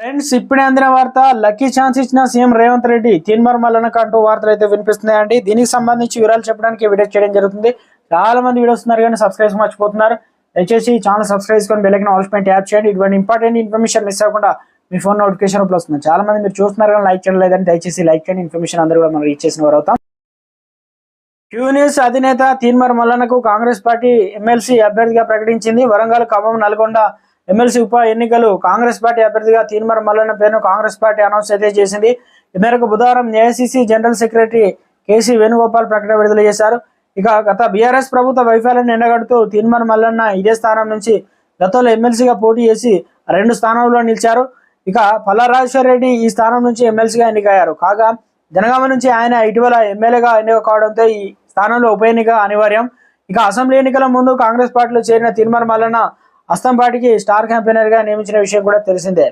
Friends ఇప్పుడే అందిన వార్త, లక్కీ ఛాన్స్ ఇచ్చిన సీఎం రేవంత్ రెడ్డి తీన్మార్ మల్లన్నకు అంటూ వార్తలు అయితే వినిపిస్తున్నాయండి. దీనికి సంబంధించి వివరాలు చెప్పడానికి వీడియో చేయడం జరుగుతుంది. చాలా మంది వీడియోస్ ఉన్నారు కానీ సబ్స్క్రైబ్ మర్చిపోతున్నారు. దయచేసి ఛానల్ సబ్స్క్రైబ్ చేసుకొని బెల్ ఐకాన్ ఆల్ పైన ట్యాప్ చేయండి. ఇటువంటి ఇంపార్టెంట్ ఇన్ఫర్మేషన్ మిస్ అవ్వకుండా మీ ఫోన్ నోటిఫికేషన్ వస్తుంది. చాలా మంది మీరు చూస్తున్నారు కానీ లైక్ చేయడం లేదని దయచేసి లైక్ చేయండి. ఇన్ఫర్మేషన్ అందరూ కూడా మనం రీచ్ చేసిన వారు అవుతాం. క్యూ న్యూస్ అధినేత తీన్మార్ మల్లన్నకు కాంగ్రెస్ పార్టీ ఎమ్మెల్సీ అభ్యర్థిగా ప్రకటించింది. వరంగల్, ఖమ్మం, నల్గొండ ఎమ్మెల్సీ ఉప ఎన్నికలు కాంగ్రెస్ పార్టీ అభ్యర్థిగా తీన్మార్ మల్లన్న పేరును కాంగ్రెస్ పార్టీ అనౌన్స్ అయితే చేసింది. ఈ మేరకు బుధవారం AICC general secretary KC Venugopal ప్రకటన విడుదల చేశారు. ఇక గత బీఆర్ఎస్ ప్రభుత్వ వైఫల్యాన్ని ఎండగడుతూ తీన్మార్ మల్లన్న ఇదే స్థానం నుంచి గతంలో ఎమ్మెల్సీగా పోటీ చేసి 2 స్థానాల్లో నిలిచారు. ఇక పల్లారాజేశ్వర రెడ్డి ఈ స్థానం నుంచి ఎమ్మెల్సీగా ఎన్నికయ్యారు. కాగా జనగామ నుంచి ఆయన ఇటీవల ఎమ్మెల్యేగా ఎన్నిక కావడంతో ఈ స్థానంలో ఉప ఎన్నిక అనివార్యం. ఇక అసెంబ్లీ ఎన్నికల ముందు కాంగ్రెస్ పార్టీలో చేరిన తీన్మార్ మల్లన్న అస్తం పార్టీకి స్టార్ క్యాంపెయినర్ గా నియమించిన విషయం కూడా తెలిసిందే.